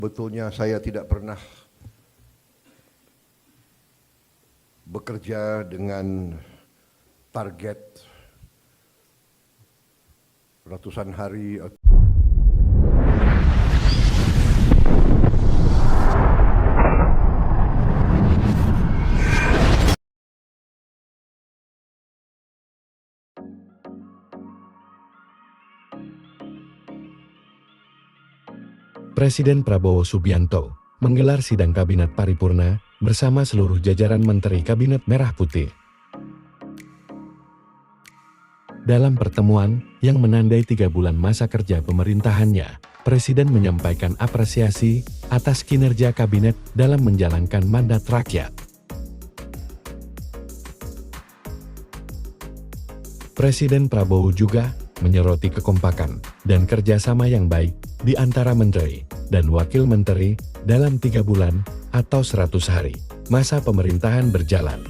Betulnya saya tidak pernah bekerja dengan target ratusan hari. Presiden Prabowo Subianto menggelar sidang Kabinet Paripurna bersama seluruh jajaran Menteri Kabinet Merah Putih. Dalam pertemuan yang menandai 3 bulan masa kerja pemerintahannya, Presiden menyampaikan apresiasi atas kinerja Kabinet dalam menjalankan mandat rakyat. Presiden Prabowo juga menyoroti kekompakan dan kerjasama yang baik di antara menteri dan wakil menteri dalam 3 bulan atau 100 hari masa pemerintahan berjalan.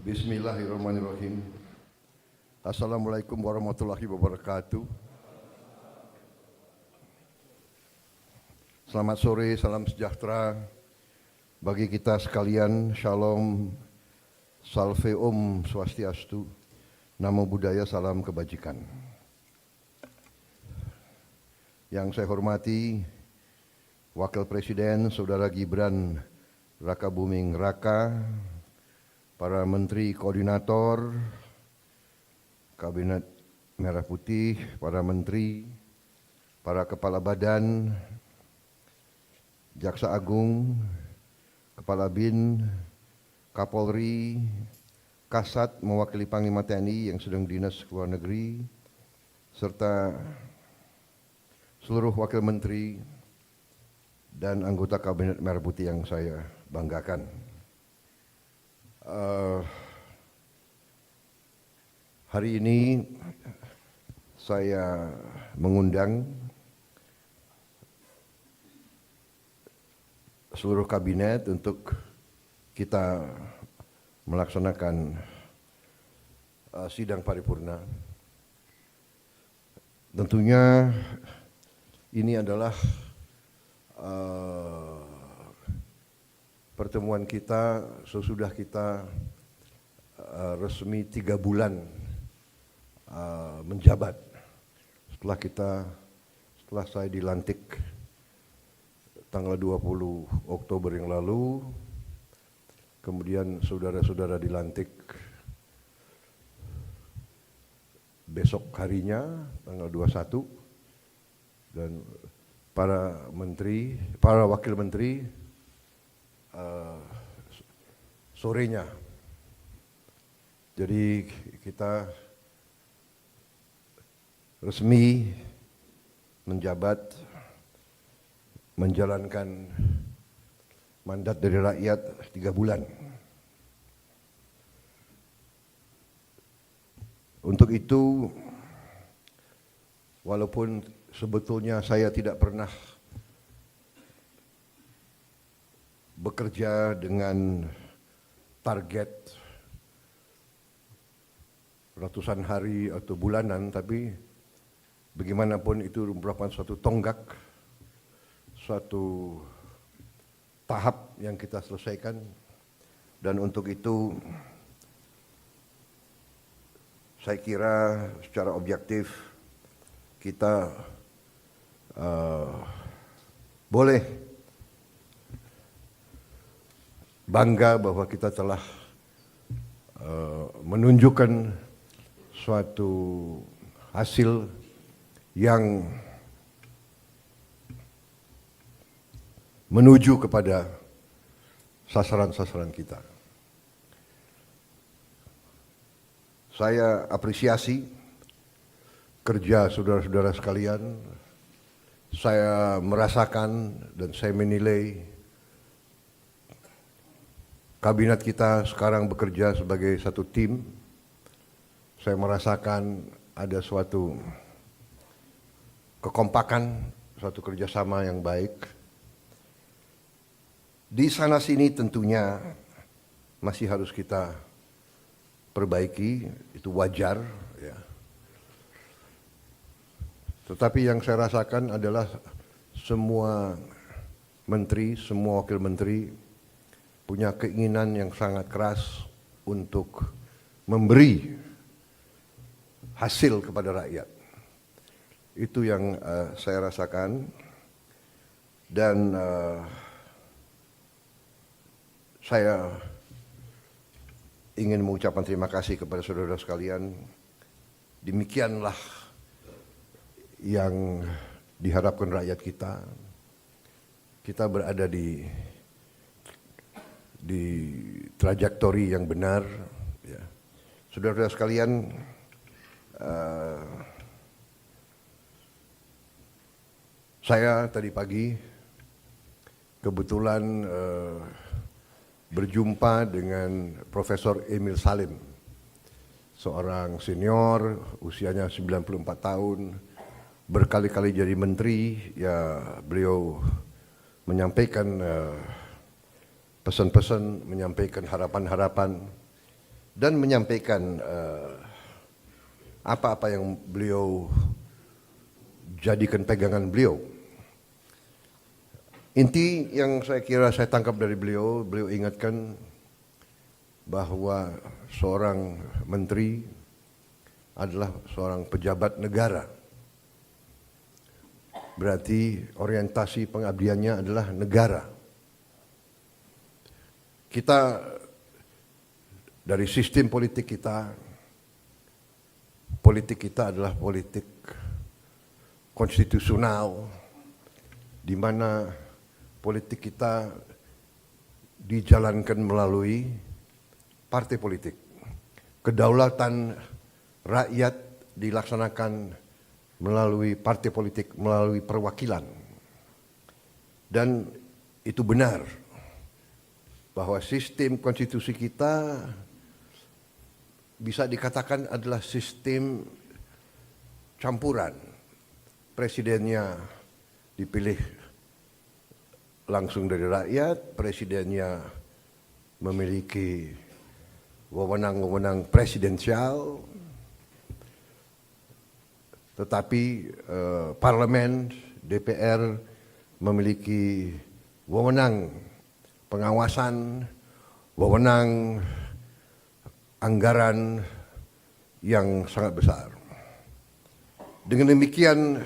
Bismillahirrahmanirrahim. Assalamualaikum warahmatullahi wabarakatuh. Selamat sore, salam sejahtera bagi kita sekalian. Shalom, salve om swastiastu, namo buddhaya, salam kebajikan. Yang saya hormati Wakil Presiden Saudara Gibran Rakabuming Raka, para Menteri Koordinator Kabinet Merah Putih, para Menteri, para Kepala Badan, Jaksa Agung, Kepala BIN, Kapolri, Kasat mewakili Panglima TNI yang sedang dinas ke luar negeri, serta seluruh Wakil Menteri dan anggota Kabinet Merah Putih yang saya banggakan. Hari ini saya mengundang seluruh kabinet untuk kita melaksanakan sidang paripurna. Tentunya ini adalah pertemuan kita sesudah kita resmi 3 bulan menjabat. Setelah saya dilantik tanggal 20 Oktober yang lalu, kemudian saudara-saudara dilantik besok harinya tanggal 21, dan para menteri, para wakil menteri sorenya. Jadi kita resmi menjabat, menjalankan mandat dari rakyat 3 bulan. Untuk itu, walaupun sebetulnya saya tidak pernah bekerja dengan target ratusan hari atau bulanan, tapi bagaimanapun itu merupakan suatu tonggak, suatu tahap yang kita selesaikan, dan untuk itu saya kira secara objektif kita boleh bangga bahwa kita telah menunjukkan suatu hasil yang menuju kepada sasaran-sasaran kita. Saya apresiasi kerja saudara-saudara sekalian. Saya merasakan dan saya menilai kabinet kita sekarang bekerja sebagai satu tim. Saya merasakan ada suatu kekompakan, suatu kerjasama yang baik. Di sana sini tentunya masih harus kita perbaiki, itu wajar, ya. Tetapi yang saya rasakan adalah semua menteri, semua wakil menteri punya keinginan yang sangat keras untuk memberi hasil kepada rakyat. Itu yang saya rasakan, dan saya ingin mengucapkan terima kasih kepada saudara sekalian. Demikianlah yang diharapkan rakyat kita. Kita berada di trajektori yang benar. Ya. Saudara-saudara sekalian, saya tadi pagi kebetulan berjumpa dengan Profesor Emil Salim, seorang senior, usianya 94 tahun, berkali-kali jadi menteri. Ya, beliau menyampaikan pesan-pesan, menyampaikan harapan-harapan, dan menyampaikan apa-apa yang beliau jadikan pegangan beliau. Inti yang saya kira saya tangkap dari beliau ingatkan bahwa seorang menteri adalah seorang pejabat negara. Berarti orientasi pengabdiannya adalah negara. Kita dari sistem politik kita adalah politik konstitusional, di mana politik kita dijalankan melalui partai politik. Kedaulatan rakyat dilaksanakan melalui partai politik, melalui perwakilan. Dan itu benar bahwa sistem konstitusi kita bisa dikatakan adalah sistem campuran. Presidennya dipilih langsung dari rakyat, presidennya memiliki wewenang-wewenang presidensial, tetapi parlemen, DPR memiliki wewenang pengawasan, wewenang anggaran yang sangat besar. Dengan demikian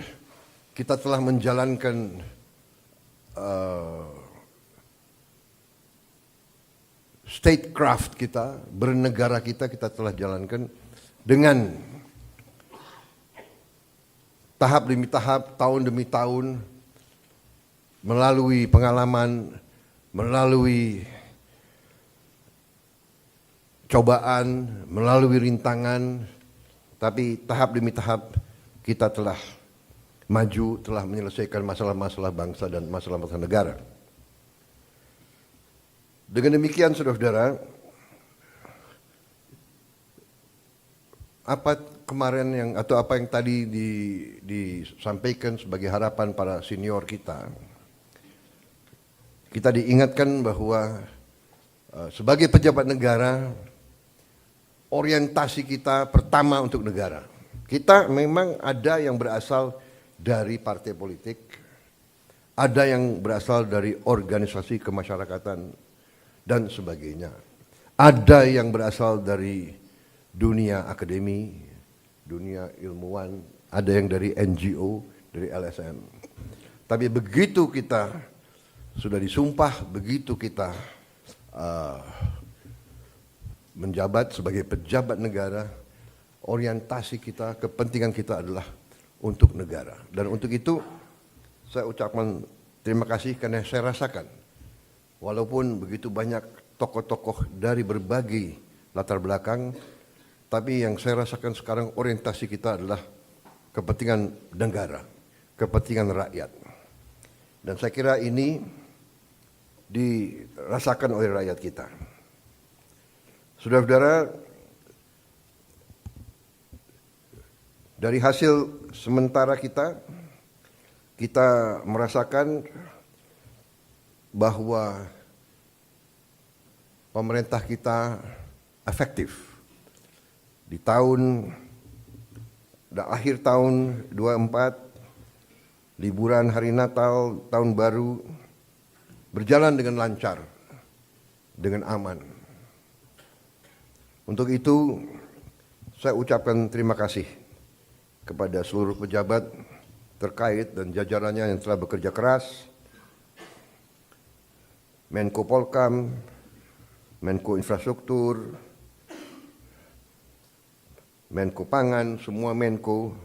kita telah menjalankan statecraft kita, bernegara kita telah jalankan dengan tahap demi tahap, tahun demi tahun, melalui pengalaman, melalui cobaan, melalui rintangan, tapi tahap demi tahap kita telah maju, telah menyelesaikan masalah-masalah bangsa dan masalah-masalah negara. Dengan demikian, saudara-saudara, apa kemarin apa yang tadi disampaikan sebagai harapan para senior kita diingatkan bahwa sebagai pejabat negara, orientasi kita pertama untuk negara. Kita memang ada yang berasal dari partai politik, ada yang berasal dari organisasi kemasyarakatan dan sebagainya. Ada yang berasal dari dunia akademi, dunia ilmuwan, ada yang dari NGO, dari LSM. Tapi begitu kita sudah disumpah, begitu kita menjabat sebagai pejabat negara, orientasi kita, kepentingan kita adalah untuk negara. Dan untuk itu saya ucapkan terima kasih karena saya rasakan walaupun begitu banyak tokoh-tokoh dari berbagai latar belakang, tapi yang saya rasakan sekarang orientasi kita adalah kepentingan negara, kepentingan rakyat. Dan saya kira ini dirasakan oleh rakyat kita. Saudara-saudara, dari hasil sementara kita merasakan bahwa pemerintah kita efektif. Di akhir tahun 24, liburan hari Natal, tahun baru, berjalan dengan lancar, dengan aman. Untuk itu, saya ucapkan terima kasih kepada seluruh pejabat terkait dan jajarannya yang telah bekerja keras, Menko Polkam, Menko Infrastruktur, Menko Pangan, semua Menko,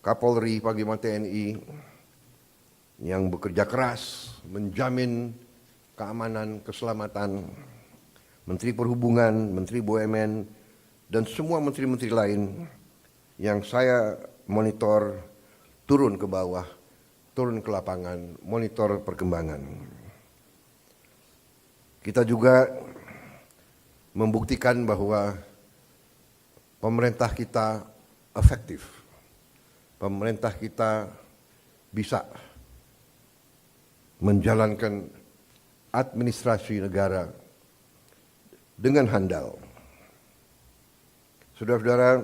Kapolri, Panglima TNI, yang bekerja keras menjamin keamanan, keselamatan, Menteri Perhubungan, Menteri BUMN, dan semua menteri-menteri lain yang saya monitor turun ke bawah, turun ke lapangan, monitor perkembangan. Kita juga membuktikan bahwa pemerintah kita efektif. Pemerintah kita bisa menjalankan administrasi negara dengan handal. Saudara-saudara,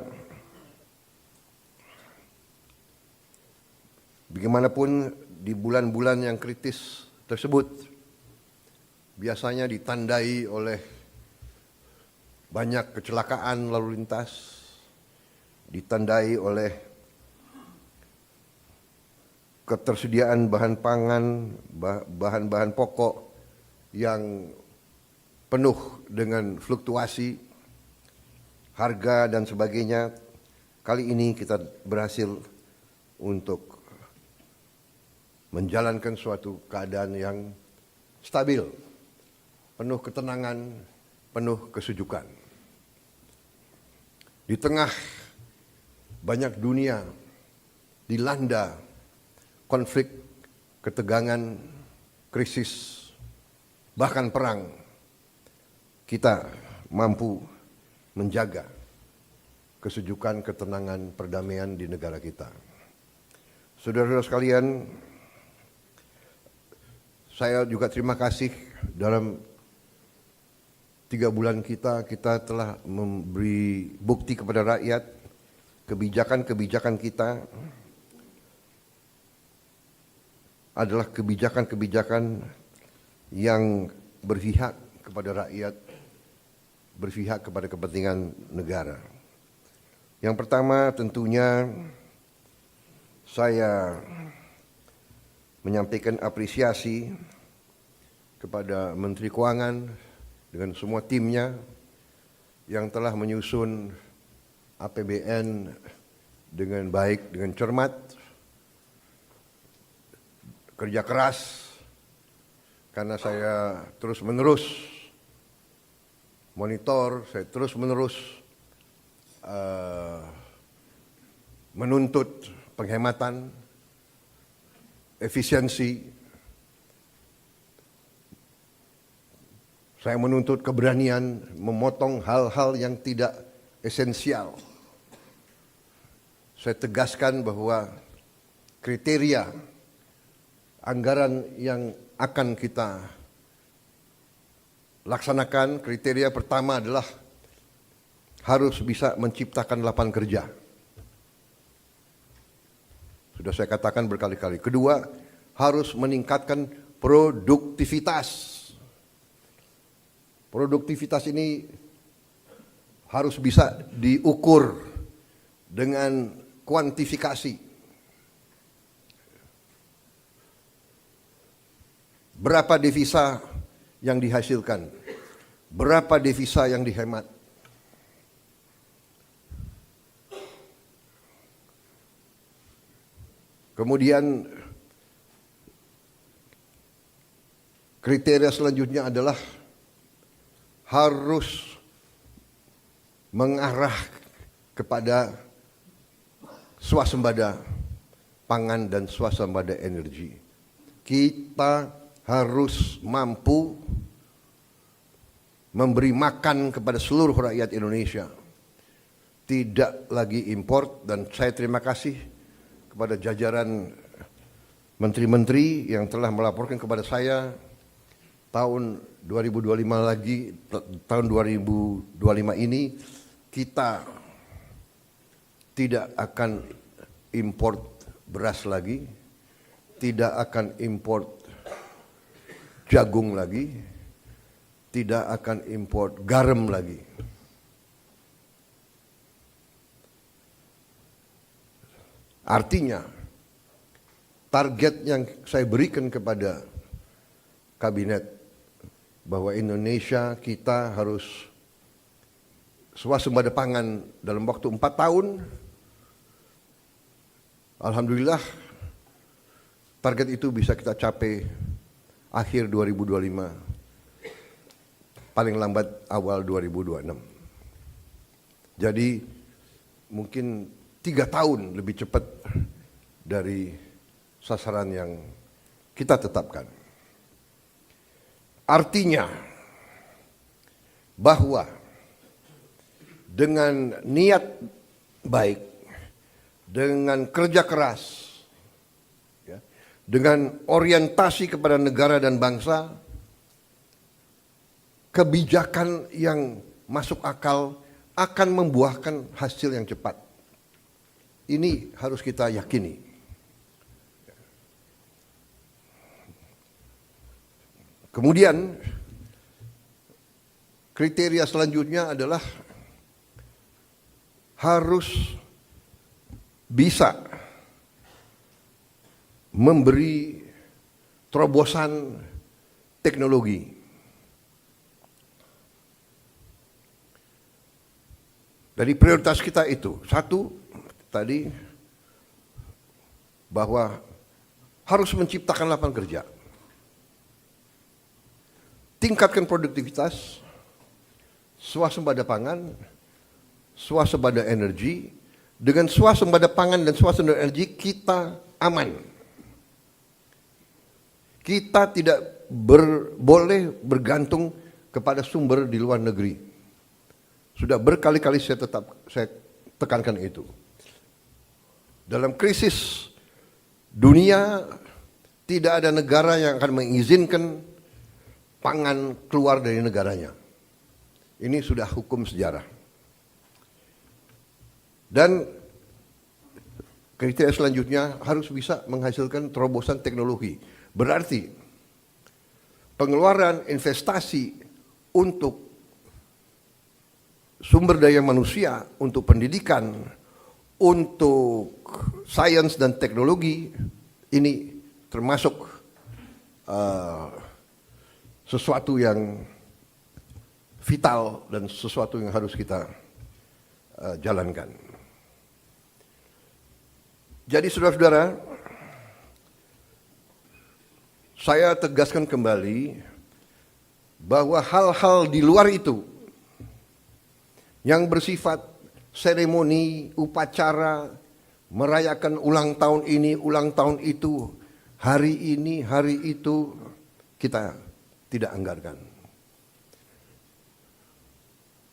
bagaimanapun di bulan-bulan yang kritis tersebut biasanya ditandai oleh banyak kecelakaan lalu lintas, ditandai oleh ketersediaan bahan pangan, bahan-bahan pokok yang penuh dengan fluktuasi harga dan sebagainya. Kali ini kita berhasil untuk menjalankan suatu keadaan yang stabil, penuh ketenangan, penuh kesejukan. Di tengah banyak dunia dilanda konflik, ketegangan, krisis, bahkan perang, kita mampu menjaga kesejukan, ketenangan, perdamaian di negara kita. Saudara-saudara sekalian, saya juga terima kasih dalam 3 bulan kita telah memberi bukti kepada rakyat kebijakan-kebijakan kita adalah kebijakan-kebijakan yang berpihak kepada rakyat, berpihak kepada kepentingan negara. Yang pertama tentunya saya menyampaikan apresiasi kepada Menteri Keuangan dengan semua timnya yang telah menyusun APBN dengan baik, dengan cermat, kerja keras, karena saya terus-menerus monitor, saya terus-menerus menuntut penghematan, efisiensi. Saya menuntut keberanian memotong hal-hal yang tidak esensial. Saya tegaskan bahwa kriteria anggaran yang akan kita laksanakan, kriteria pertama adalah harus bisa menciptakan lapangan kerja. Sudah saya katakan berkali-kali. Kedua, harus meningkatkan produktivitas. Produktivitas ini harus bisa diukur dengan kuantifikasi. Berapa devisa yang dihasilkan? Berapa devisa yang dihemat? Kemudian kriteria selanjutnya adalah harus mengarah kepada swasembada pangan dan swasembada energi. Kita harus mampu memberi makan kepada seluruh rakyat Indonesia. Tidak lagi import, dan saya terima kasih kepada jajaran menteri-menteri yang telah melaporkan kepada saya tahun 2025 lagi, tahun 2025 ini kita tidak akan import beras lagi, tidak akan import jagung lagi, tidak akan import garam lagi. Artinya, target yang saya berikan kepada kabinet bahwa Indonesia kita harus swasembada pangan dalam waktu 4 tahun. Alhamdulillah target itu bisa kita capai akhir 2025, paling lambat awal 2026. Jadi mungkin 3 tahun lebih cepat dari sasaran yang kita tetapkan. Artinya bahwa dengan niat baik, dengan kerja keras, ya, dengan orientasi kepada negara dan bangsa, kebijakan yang masuk akal akan membuahkan hasil yang cepat. Ini harus kita yakini. Kemudian kriteria selanjutnya adalah harus bisa memberi terobosan teknologi. Dari prioritas kita itu, satu tadi bahwa harus menciptakan lapangan kerja. Tingkatkan produktivitas, swasembada pangan, swasembada energi. Dengan swasembada pangan dan swasembada energi kita aman. Kita tidak boleh bergantung kepada sumber di luar negeri. Sudah berkali-kali saya tekankan itu. Dalam krisis dunia tidak ada negara yang akan mengizinkan pangan keluar dari negaranya. Ini sudah hukum sejarah. Dan kriteria selanjutnya harus bisa menghasilkan terobosan teknologi. Berarti pengeluaran investasi untuk sumber daya manusia, untuk pendidikan, untuk sains dan teknologi, ini termasuk sesuatu yang vital dan sesuatu yang harus kita jalankan. Jadi saudara-saudara, saya tegaskan kembali bahwa hal-hal di luar itu yang bersifat seremoni, upacara, merayakan ulang tahun ini, ulang tahun itu, hari ini, hari itu, kita tidak anggarkan.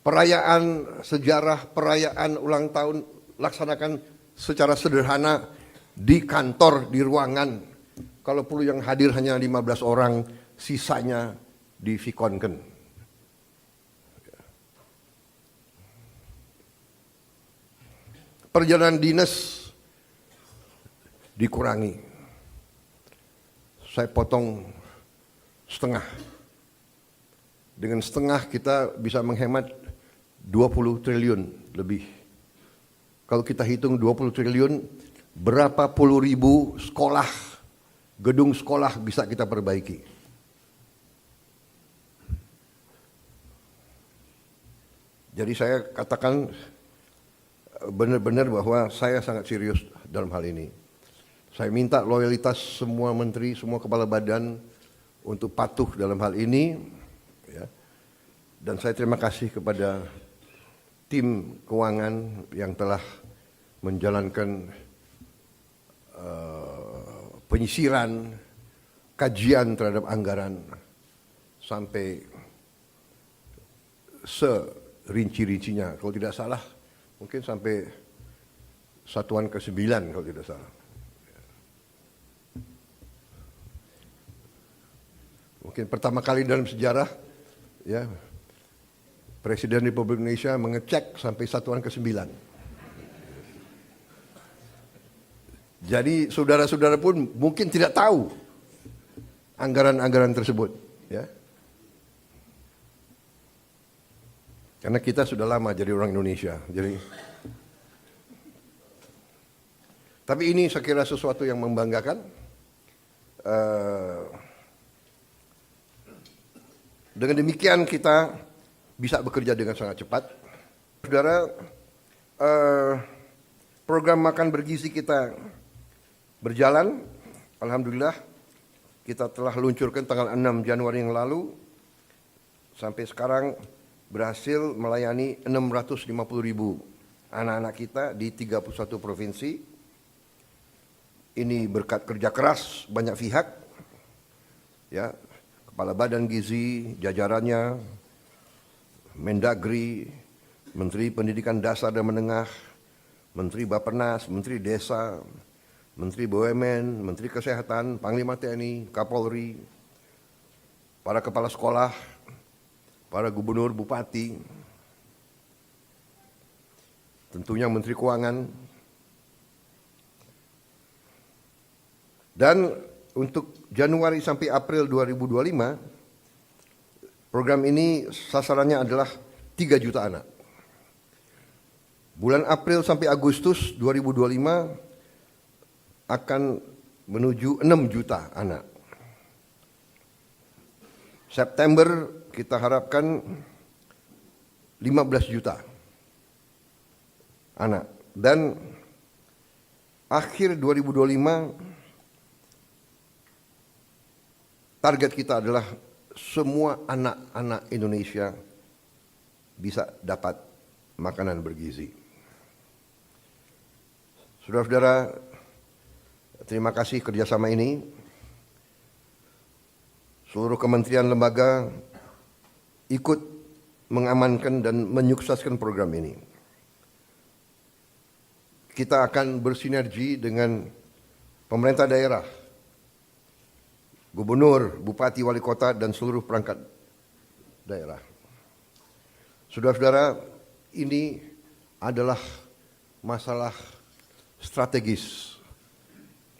Perayaan sejarah, perayaan ulang tahun laksanakan secara sederhana di kantor, di ruangan. Kalau perlu yang hadir hanya 15 orang, sisanya divikonkan. Perjalanan dinas dikurangi. Saya potong setengah. Dengan setengah kita bisa menghemat 20 triliun lebih. Kalau kita hitung 20 triliun, berapa puluh ribu sekolah, gedung sekolah bisa kita perbaiki. Jadi saya katakan benar-benar bahwa saya sangat serius dalam hal ini. Saya minta loyalitas semua menteri, semua kepala badan untuk patuh dalam hal ini. Ya. Dan saya terima kasih kepada tim keuangan yang telah menjalankan penyisiran, kajian terhadap anggaran sampai serinci-rincinya. Kalau tidak salah, mungkin sampai satuan ke-9 kalau tidak salah. Mungkin pertama kali dalam sejarah, ya, Presiden Republik Indonesia mengecek sampai satuan ke-9. Jadi saudara-saudara pun mungkin tidak tahu anggaran-anggaran tersebut, ya. Karena kita sudah lama jadi orang Indonesia. Tapi ini saya kira sesuatu yang membanggakan. Dengan demikian kita bisa bekerja dengan sangat cepat. Saudara, program makan bergizi kita berjalan. Alhamdulillah kita telah luncurkan tanggal 6 Januari yang lalu. Sampai sekarang berhasil melayani 650.000 anak-anak kita di 31 provinsi. Ini berkat kerja keras banyak pihak, ya, Kepala Badan Gizi, jajarannya, Mendagri, Menteri Pendidikan Dasar dan Menengah, Menteri Bappenas, Menteri Desa, Menteri BUMN, Menteri Kesehatan, Panglima TNI, Kapolri, para kepala sekolah, para gubernur, bupati, tentunya Menteri Keuangan, dan untuk Januari sampai April 2025, program ini sasarannya adalah 3 juta anak. Bulan April sampai Agustus 2025 akan menuju 6 juta anak. September kita harapkan 15 juta anak. Dan akhir 2025 target kita adalah semua anak-anak Indonesia bisa dapat makanan bergizi. Saudara-saudara, terima kasih kerjasama ini. Seluruh kementerian lembaga ikut mengamankan dan menyukseskan program ini. Kita akan bersinergi dengan pemerintah daerah, gubernur, bupati, wali kota, dan seluruh perangkat daerah. Saudara-saudara, ini adalah masalah strategis.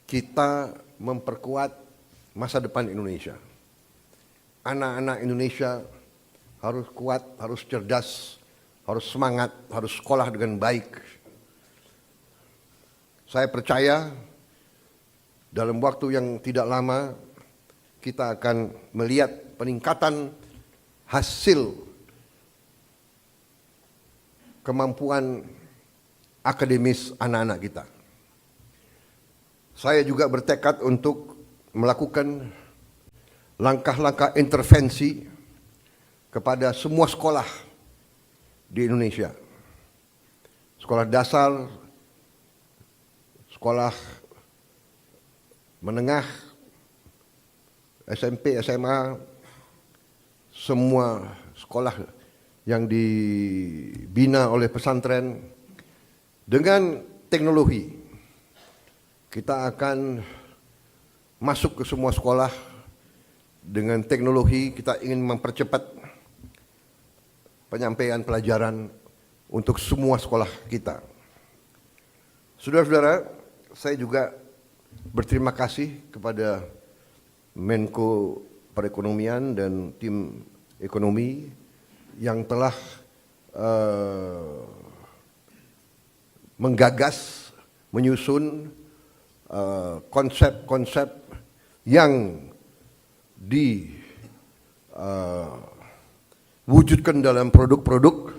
Kita memperkuat masa depan Indonesia. Anak-anak Indonesia harus kuat, harus cerdas, harus semangat, harus sekolah dengan baik. Saya percaya dalam waktu yang tidak lama kita akan melihat peningkatan hasil kemampuan akademis anak-anak kita. Saya juga bertekad untuk melakukan langkah-langkah intervensi kepada semua sekolah di Indonesia. Sekolah dasar, sekolah menengah, SMP, SMA, semua sekolah yang dibina oleh pesantren dengan teknologi. Kita akan masuk ke semua sekolah dengan teknologi. Kita ingin mempercepat penyampaian pelajaran untuk semua sekolah kita. Saudara-saudara, saya juga berterima kasih kepada Menko Perekonomian dan tim ekonomi yang telah menggagas, menyusun konsep-konsep yang diwujudkan dalam produk-produk,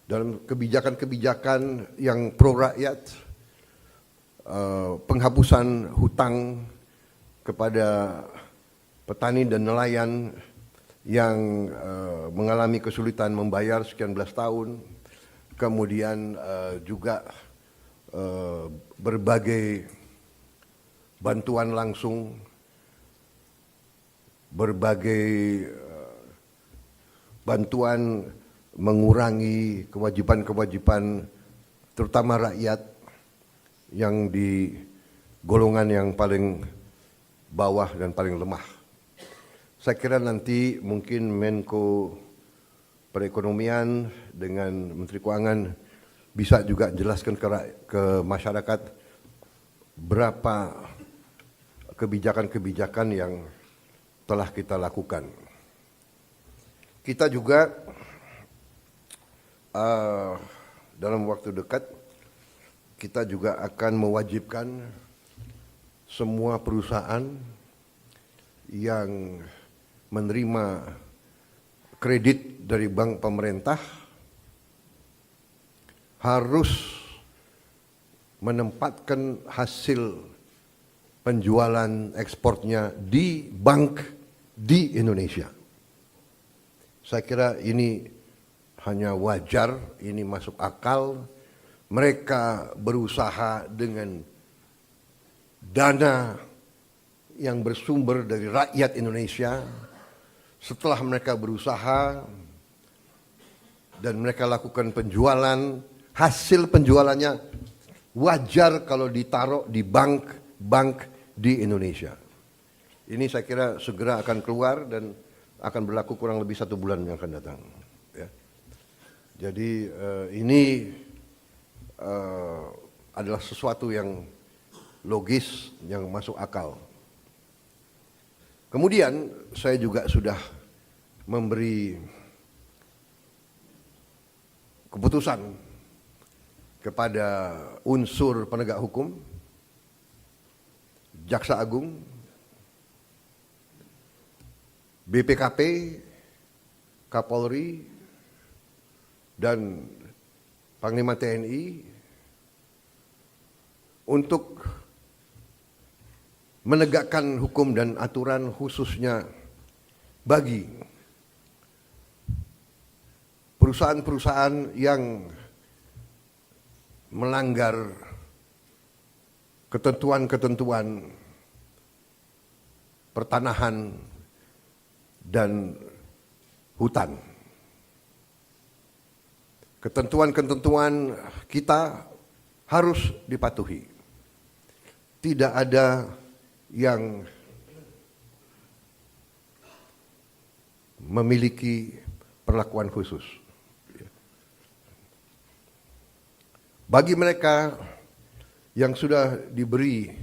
dalam kebijakan-kebijakan yang pro rakyat, penghapusan hutang kepada petani dan nelayan yang mengalami kesulitan membayar sekian belas tahun, kemudian juga berbagai bantuan langsung, berbagai bantuan mengurangi kewajiban-kewajiban terutama rakyat yang di golongan yang paling bawah dan paling lemah. Saya kira nanti mungkin Menko Perekonomian dengan Menteri Keuangan bisa juga jelaskan ke masyarakat berapa kebijakan-kebijakan yang telah kita lakukan. Kita juga dalam waktu dekat kita juga akan mewajibkan semua perusahaan yang menerima kredit dari bank pemerintah harus menempatkan hasil penjualan ekspornya di bank di Indonesia. Saya kira ini hanya wajar, ini masuk akal. Mereka berusaha dengan dana yang bersumber dari rakyat Indonesia. Setelah mereka berusaha dan mereka lakukan penjualan, hasil penjualannya wajar kalau ditaruh di bank di Indonesia. Ini saya kira segera akan keluar dan akan berlaku kurang lebih 1 bulan yang akan datang. Ya. Jadi ini adalah sesuatu yang logis, yang masuk akal. Kemudian saya juga sudah memberi keputusan kepada unsur penegak hukum, Jaksa Agung, BPKP, Kapolri, dan Panglima TNI untuk menegakkan hukum dan aturan khususnya bagi perusahaan-perusahaan yang melanggar ketentuan-ketentuan pertanahan dan hutan. Ketentuan-ketentuan kita harus dipatuhi. Tidak ada yang memiliki perlakuan khusus. Bagi mereka yang sudah diberi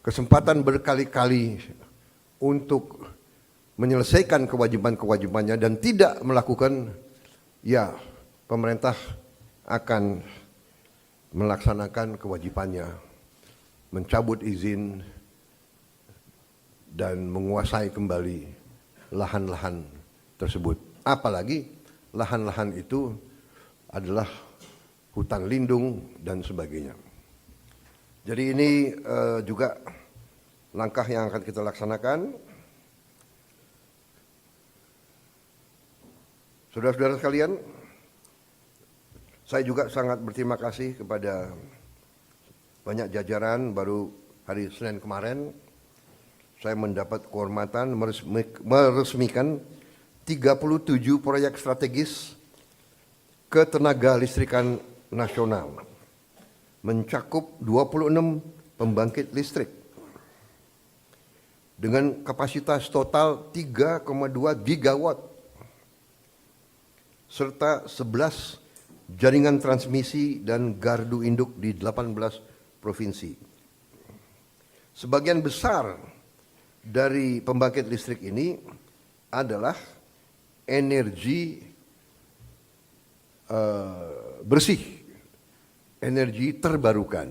kesempatan berkali-kali untuk menyelesaikan kewajiban-kewajibannya dan tidak melakukan, ya pemerintah akan melaksanakan kewajibannya, mencabut izin dan menguasai kembali lahan-lahan tersebut. Apalagi lahan-lahan itu adalah hutan lindung dan sebagainya. Jadi ini juga langkah yang akan kita laksanakan. Saudara-saudara sekalian, Saya juga sangat berterima kasih kepada banyak jajaran. Baru hari Senin kemarin saya mendapat kehormatan meresmikan 37 proyek strategis ketenaga listrikan nasional, mencakup 26 pembangkit listrik dengan kapasitas total 3,2 gigawatt serta 11 jaringan transmisi dan gardu induk di 18 provinsi. Sebagian besar dari pembangkit listrik ini adalah energi bersih, energi terbarukan.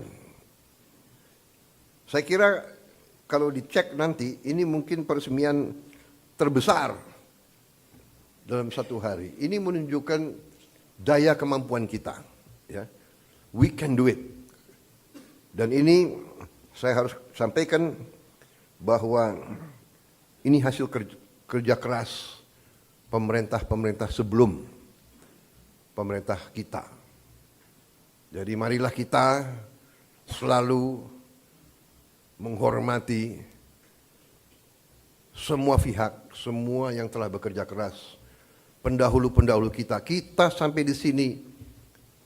Saya kira kalau dicek nanti, ini mungkin peresmian terbesar dalam satu hari. Ini menunjukkan daya kemampuan kita. Ya. We can do it. Dan ini saya harus sampaikan bahwa ini hasil kerja keras pemerintah-pemerintah sebelum pemerintah kita. Jadi marilah kita selalu menghormati semua pihak, semua yang telah bekerja keras. Pendahulu-pendahulu kita. Kita sampai di sini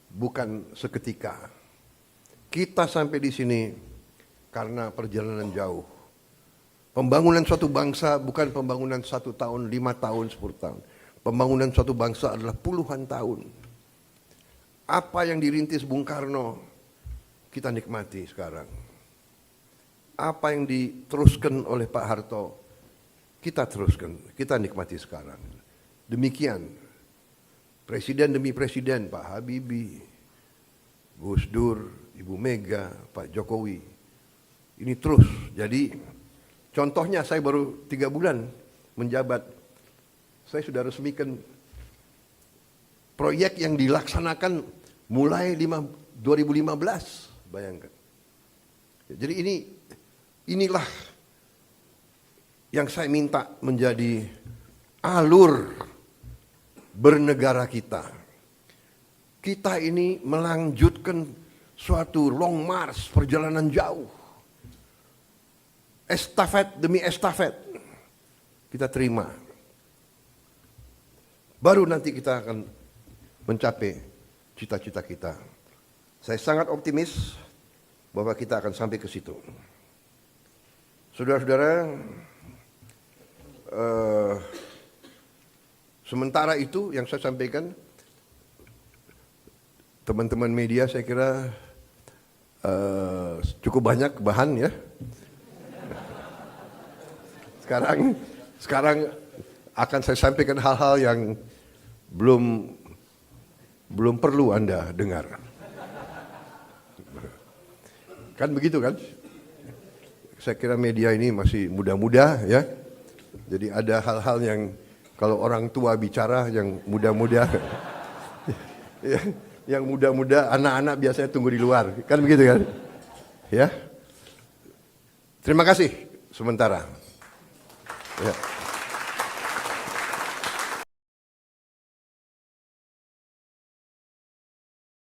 bukan seketika. Kita sampai di sini karena perjalanan jauh. Pembangunan suatu bangsa bukan pembangunan 1 tahun, 5 tahun, 10 tahun. Pembangunan suatu bangsa adalah puluhan tahun. Apa yang dirintis Bung Karno, kita nikmati sekarang. Apa yang diteruskan oleh Pak Harto, kita teruskan, kita nikmati sekarang. Demikian, presiden demi presiden, Pak Habibie, Gus Dur, Ibu Mega, Pak Jokowi, ini terus. Jadi contohnya saya baru 3 bulan menjabat, saya sudah resmikan proyek yang dilaksanakan mulai 2015, bayangkan. Jadi inilah yang saya minta menjadi alur bernegara kita. Kita ini melanjutkan suatu long march, perjalanan jauh. Estafet demi estafet kita terima. Baru nanti kita akan mencapai cita-cita kita. Saya sangat optimis bahwa kita akan sampai ke situ. Saudara-saudara, sementara itu yang saya sampaikan, teman-teman media saya kira cukup banyak bahan ya. Sekarang akan saya sampaikan hal-hal yang belum perlu Anda dengar. Kan begitu kan? Saya kira media ini masih muda-muda ya. Jadi ada hal-hal yang kalau orang tua bicara yang muda-muda, yang muda-muda, anak-anak biasanya tunggu di luar, kan begitu kan? Ya. Terima kasih sementara. Ya.